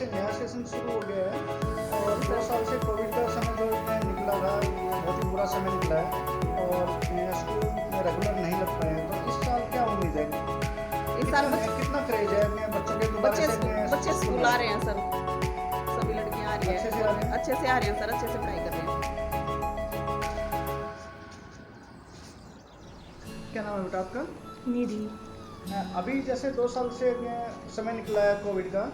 से नया सेशन शुरू हो गया है और 2 साल से कोविड का समय जो निकला था बहुत ही बुरा समय निकला है और स्कूल में रेगुलर नहीं लग पाए हैं, तो इस साल क्या उम्मीद है? इस साल कितना क्रेज है अपने बच्चों के दोबारा से बच्चे स्कूल आ रहे हैं सर, सभी लड़कियां आ रही अच्छे से आ रहे हैं? अच्छे से आ रहे हैं सर, अच्छे से पढ़ाई कर रहे हैं। क्या नाम है बेटा आपका? निधि। अभी जैसे 2 साल से समय निकला है कोविड का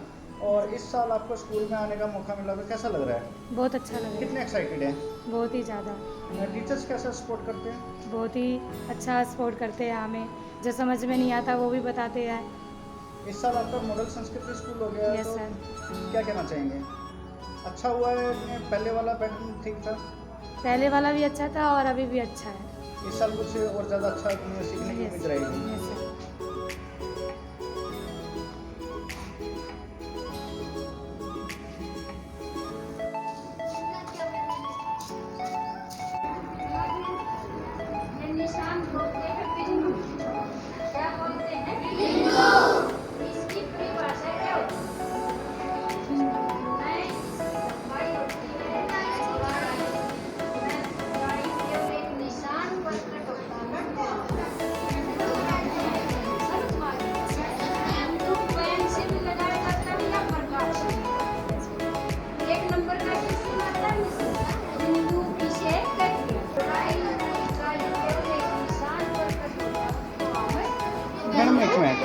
और इस साल आपको स्कूल में आने का मौका मिला, तो कैसा लग रहा है? बहुत अच्छा लग रहा कितने एक्साइटेड हैं? है, बहुत ही ज़्यादा। टीचर्स कैसा सपोर्ट करते हैं? बहुत ही अच्छा सपोर्ट करते हैं हमें, जो समझ में नहीं आता वो भी बताते हैं। इस साल आपका मॉडल संस्कृति स्कूल हो गया है, यस तो सर। क्या कहना चाहेंगे? अच्छा हुआ है, पहले वाला पैटर्न ठीक था? पहले वाला भी अच्छा था और अभी भी अच्छा है। इस साल कुछ और ज़्यादा अच्छा सीखने की उम्मीद रहेगी। Yes sir. निशान क्या बोलते हैं? इसकी परिभाषा क्या होती है? लंबाई होती है, लंबाई केवल एक निशान प्रकट होता है। हिंदू पेंसिल लगाएगा तब या प्रकाश? एक नंबर का क्वेश्चन आता है, हिंदू विषय करके मैडम एक मिनट।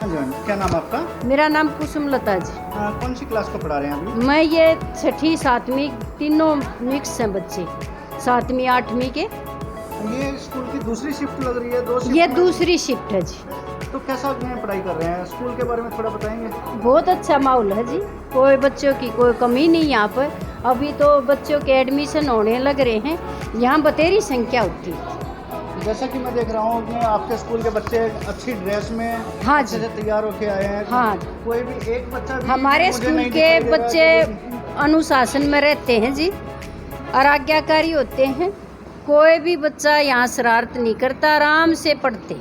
हाँ जी मैम, क्या नाम आपका? मेरा नाम कुसुम लता जी। कौन सी क्लास को पढ़ा रहे हैं अभी? मैं ये 6ठी 7वीं तीनों मिक्स हैं बच्चे, 7वीं 8वीं के। ये स्कूल की दूसरी शिफ्ट लग रही है, 2 शिफ्ट ये में? दूसरी शिफ्ट है जी। तो कैसा पढ़ाई कर रहे हैं? स्कूल के बारे में थोड़ा बताएंगे? बहुत अच्छा माहौल है जी, कोई बच्चों की कोई कमी नहीं यहाँ पर। अभी तो बच्चों के एडमिशन होने लग रहे हैं, यहाँ बतेरी संख्या होती है। जैसा कि मैं देख रहा हूँ कि आपके स्कूल के बच्चे अच्छी ड्रेस में हाँ अच्छे जी। से तैयार होके आए हैं। हाँ। कोई भी एक बच्चा भी हमारे मुझे स्कूल नहीं के दिखाई दे रहा बच्चे है अनुशासन में रहते हैं जी और आज्ञाकारी होते हैं। कोई भी बच्चा यहाँ शरारत नहीं करता, आराम से पढ़ते।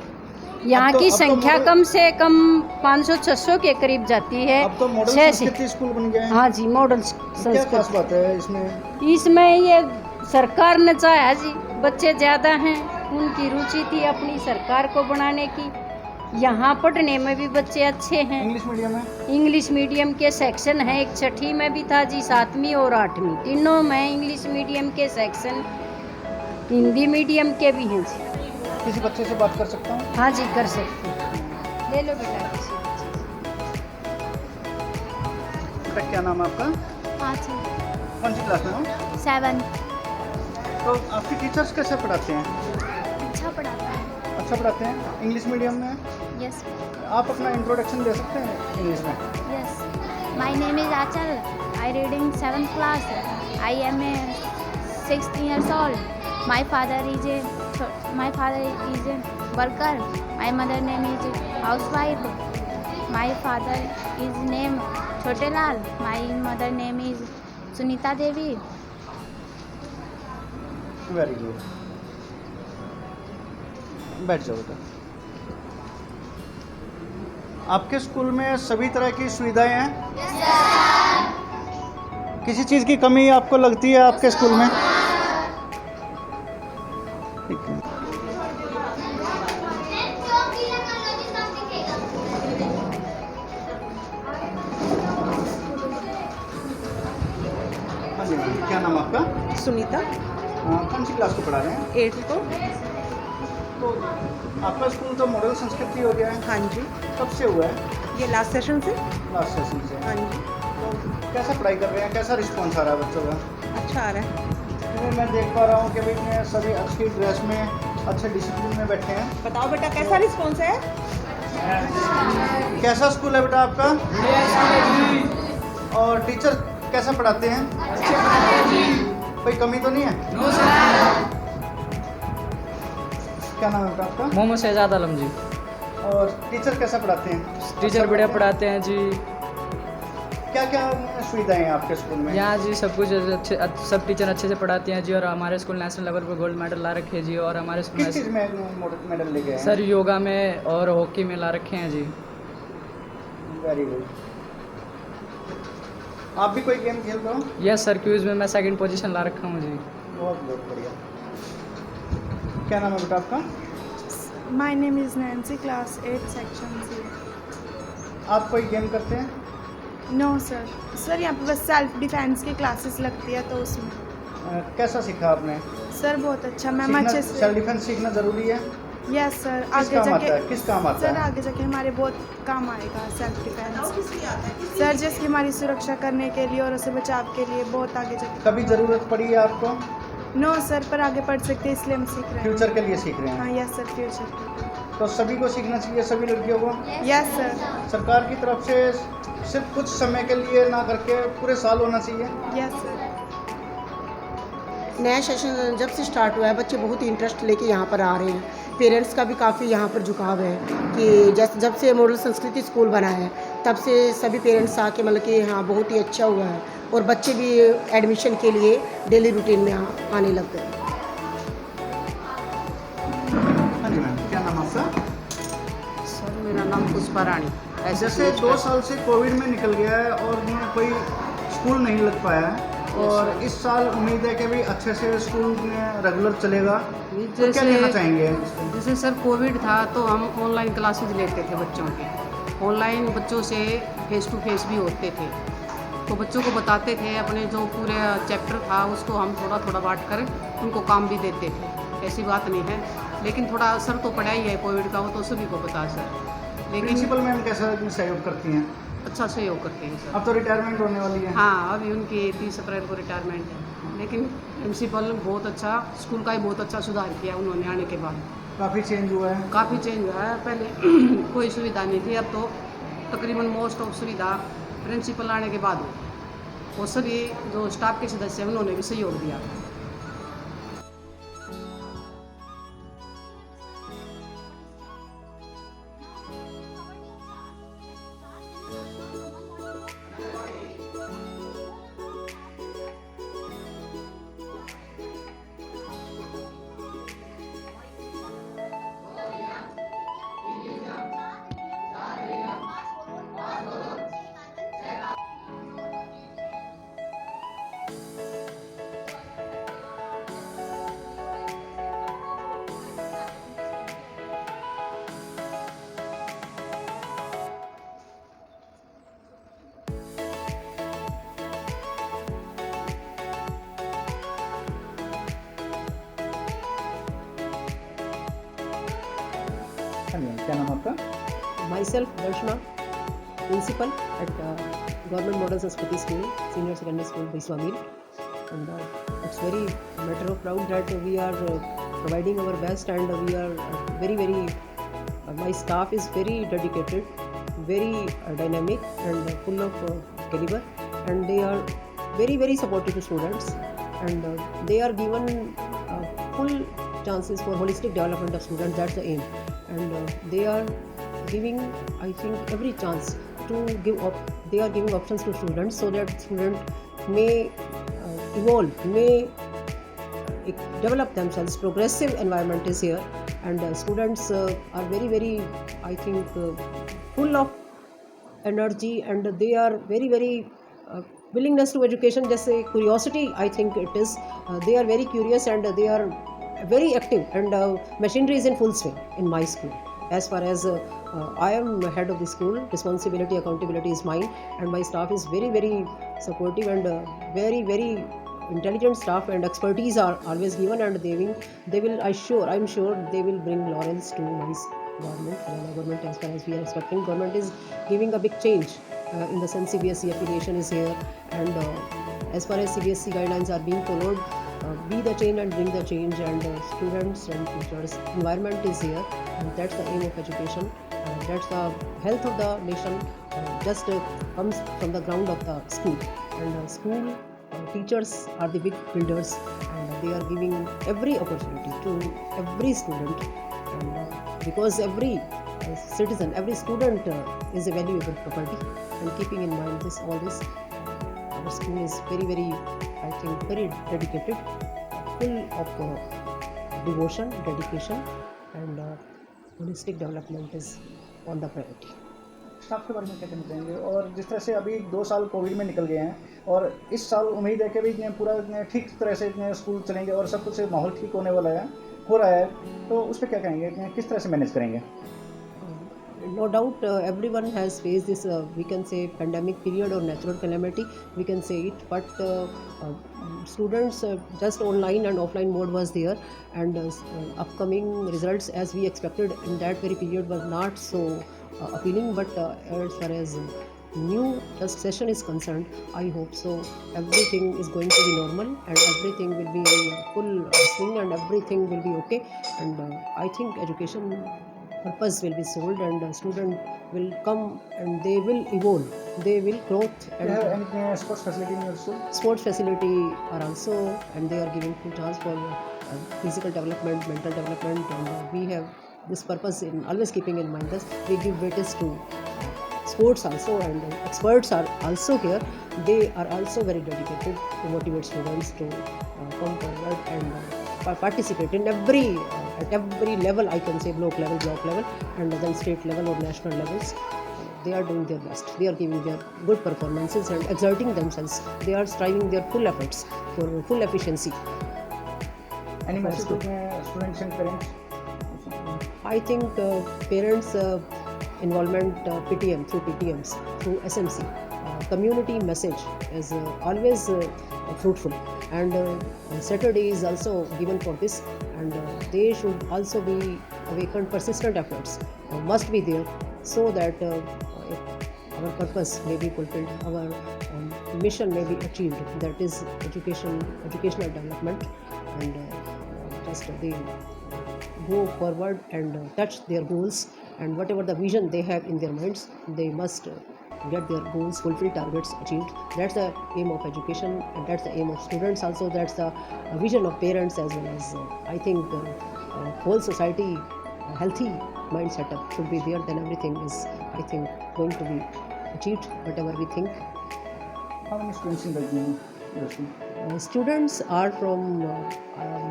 यहाँ की अब तो संख्या मॉडल- कम से कम 500-600 के करीब जाती है। अब तो मॉडल 6 से। संस्कृति स्कूल बन गया है। हाँ जी, मॉडल क्या खास संस्कृत। बात है इसमें? इसमें ये सरकार ने चाहा जी, बच्चे ज़्यादा हैं, उनकी रुचि थी अपनी सरकार को बनाने की। यहाँ पढ़ने में भी बच्चे अच्छे हैं। इंग्लिश मीडियम है? इंग्लिश मीडियम के सेक्शन है, एक 6ठी में भी था जी, 7वीं और 8वीं तीनों में इंग्लिश मीडियम के सेक्शन, हिंदी मीडियम के भी हैं जी। किसी बच्चे से बात कर सकता हूँ? हाँ जी, कर सकते हैं। ले लो बेटा किसी बच्चे बेटा क्या नाम है आपका? कौन सी क्लास में हो? 7। तो आपके टीचर्स कैसे पढ़ाते हैं? अच्छा पढ़ाता है। अच्छा पढ़ाते हैं? इंग्लिश मीडियम में? यस आप अपना इंट्रोडक्शन दे सकते हैं इंग्लिश में? Yes. My name is Aanchal. I reading 7th class. I am a 16 years old. My father is a worker. My mother name is housewife. My father is name Chote Lal. My mother name is Sunita Devi. Very good. बैठ जाओ बेटा। आपके school में सभी तरह की सुविधाएं हैं? किसी चीज़ की कमी आपको लगती है आपके स्कूल में? ठीक है। हाँ जी मैम, क्या नाम आपका? सुनीता, कौन सी क्लास को पढ़ा रहे हैं? 8th को। तो आपका स्कूल तो मॉडल संस्कृति हो गया है, हाँ जी, कब से हुआ है? ये लास्ट सेशन से। लास्ट सेशन से। हाँ जी, तो कैसा पढ़ाई कर रहे हैं? कैसा रिस्पॉन्स आ रहा है बच्चों का? अच्छा आ रहा है। क्योंकि मैं देख पा रहा हूँ कि भाई मैं सभी अच्छी ड्रेस में अच्छे डिसिप्लिन में बैठे हैं। बताओ बेटा कैसा रिस्पॉन्स है? कैसा स्कूल है बेटा आपका? और टीचर कैसा पढ़ाते हैं? कोई कमी तो नहीं है? क्या नाम है बेटा आपका? मोहम्मद शहजाद आलम जी। और टीचर कैसा पढ़ाते हैं? टीचर बढ़िया पढ़ाते हैं जी। क्या क्या सुविधाएं हैं आपके स्कूल में? यहाँ जी सब कुछ अच्छे, सब टीचर अच्छे से पढ़ाते हैं जी। और हमारे स्कूल नेशनल लेवल पर गोल्ड मेडल ला रखे हैं जी। और हमारे स्कूल किस चीज़ में मेडल लेके आए हैं? सर योगा में और हॉकी में ला रखे हैं जी। Very good. आप भी कोई गेम खेल रहे हो? यस सर, क्विज में मैं सेकंड पोजीशन ला रखा हूँ जी। बहुत बहुत बढ़िया। क्या नाम है बेटा आपका? My name is Nancy, class 8, section C. आप कोई गेम करते हैं? No sir. सर यहाँ पे बस सेल्फ डिफेंस की क्लासेस लगती है तो उसमें। कैसा सीखा आपने? सर बहुत अच्छा, मैम अच्छे से। सेल्फ डिफेंस सीखना ज़रूरी है? यस सर, किस आगे काम आता है? जाके किस काम आता सर है? आगे जाके हमारे बहुत काम आएगा सेल्फ डिफेंस। सर जिसकी हमारी सुरक्षा करने के लिए और उसे बचाव के लिए बहुत आगे जाके। कभी ज़रूरत पड़ी है आपको? नो सर, पर आगे पढ़ सकते हैं इसलिए हम सीख रहे हैं। फ्यूचर के लिए सीख रहे हाँ हैं? Yes sir, future. तो सभी को सीखना चाहिए, सभी लड़कियों को? Yes sir. सरकार की तरफ से सिर्फ कुछ समय के लिए ना करके पूरे साल होना चाहिए? Yes sir. नया सेशन जब से स्टार्ट हुआ है बच्चे बहुत ही इंटरेस्ट लेके यहाँ पर आ रहे हैं। पेरेंट्स का भी काफ़ी यहाँ पर झुकाव है कि जब से मॉडल संस्कृति स्कूल बना है तब से सभी पेरेंट्स आके मतलब कि हाँ बहुत ही अच्छा हुआ है और बच्चे भी एडमिशन के लिए डेली रूटीन में आने लग गए। हाँ जी मैम, क्या नाम आपका? सर मेरा नाम पुष्पा रानी। जैसे 2 साल से कोविड में निकल गया है और यहाँ कोई स्कूल नहीं लग पाया है और इस साल उम्मीद है कि भी अच्छे से स्कूल में रेगुलर चलेगा, तो क्या कहना चाहेंगे? जैसे सर कोविड था तो हम ऑनलाइन क्लासेस लेते थे बच्चों के, ऑनलाइन बच्चों से फेस टू फेस भी होते थे, तो बच्चों को बताते थे अपने जो पूरे चैप्टर था उसको हम थोड़ा थोड़ा बांट कर उनको काम भी देते थे। ऐसी बात नहीं है, लेकिन थोड़ा असर तो पड़ा ही है कोविड का, वो तो सभी को पता सर। लेकिन प्रिंसिपल मैम कैसा सहयोग करती हैं? अच्छा सहयोग करते हैं सर। अब तो रिटायरमेंट होने वाली है। हाँ, अभी उनकी 30 अप्रैल को रिटायरमेंट है, लेकिन प्रिंसिपल बहुत अच्छा, स्कूल का ही बहुत अच्छा सुधार किया उन्होंने आने के बाद। काफ़ी चेंज हुआ है? काफ़ी चेंज हुआ है, पहले कोई सुविधा नहीं थी, अब तो तकरीबन मोस्ट ऑफ सुविधा प्रिंसिपल आने के बाद हो। और सभी जो स्टाफ के सदस्य हैं उन्होंने भी सहयोग दिया। हाँ जी, क्या नाम आपका? Myself, Darshana, principal at Government Model Sanskrit School, Senior Secondary School, Biswamil. And it's very matter of proud that we are providing our best, and we are my staff is very dedicated, very dynamic and full of caliber, and they are very supportive to students, and they are given full chances for holistic development of students. That's the aim, and they are giving, I think, every chance to give up. They are giving options to students so that students may evolve, may develop themselves. Progressive environment is here, and students are very I think full of energy, and they are very willingness to education, just a curiosity, I think it is. They are very curious and they are very active, and machinery is in full swing in my school. As far as I am head of the school, responsibility, accountability is mine, and my staff is very supportive, and very intelligent staff, and expertise are always given, and they will I'm sure they will bring laurels to my government. Government, as far as we are expecting, government is giving a big change in the sense CBSE affiliation is here, and as far as CBSE guidelines are being followed, be the change and bring the change, and students and teachers environment is here, and that's the aim of education. That's the health of the nation, just comes from the ground of the school, and school teachers are the big builders, and they are giving every opportunity to every student, and because every citizen, every student is a valuable property, and keeping in mind all this, our school is very I think very dedicated, full of devotion, dedication, and holistic development is on the priority. Staff के बारे में क्या कहना चाहेंगे? और जिस तरह से अभी 2 साल कोविड में निकल गए हैं और इस साल उम्मीद है कि भी पूरा ठीक तरह से स्कूल चलेंगे और सब कुछ माहौल ठीक होने वाला है, हो रहा है, तो उस पर क्या कहेंगे? किस तरह से मैनेज करेंगे? No doubt, everyone has faced this, we can say, pandemic period or natural calamity, we can say it. But students, just online and offline mode was there, and upcoming results, as we expected in that very period, was not so appealing. But as far as new session is concerned, I hope so. Everything is going to be normal, and everything will be in full swing, and everything will be okay. And I think education purpose will be solved, and student will come and they will evolve, they will growth. Do you have any sports facility in your school? Sports facility are also, and they are giving full chance for physical development, mental development, and we have this purpose in always keeping in mind this. We give weightage to sports also, and experts are also here. They are also very dedicated to motivate students to come forward and participate in at every level, I can say, block level, and then state level or national levels. They are doing their best. They are giving their good performances and exerting themselves. They are striving their full efforts for full efficiency. Any message to students and parents? I think parents' involvement, PTM, through PTMs, through SMC, community message is always fruitful, and Saturday is also given for this, and they should also be awakened. Persistent efforts must be there, so that our purpose may be fulfilled, our mission may be achieved, that is educational development, and just they go forward and touch their goals, and whatever the vision they have in their minds, they must get their goals fulfilled, targets achieved. That's the aim of education, and that's the aim of students also. That's the vision of parents, as well as I think whole society. Healthy mind setup should be there, then everything is, I think, going to be achieved, whatever we think. How many students in the school? Students are from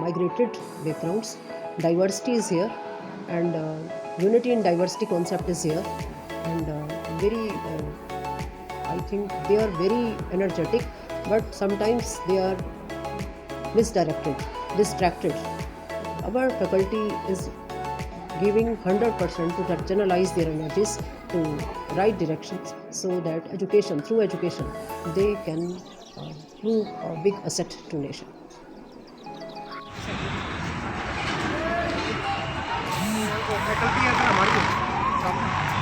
migrated backgrounds. Diversity is here, and unity in diversity concept is here, and very I think they are very energetic, but sometimes they are misdirected, distracted. Our faculty is giving 100% to channelize their energies to right directions, so that through education they can prove a big asset to nation. Faculty है sir हमारी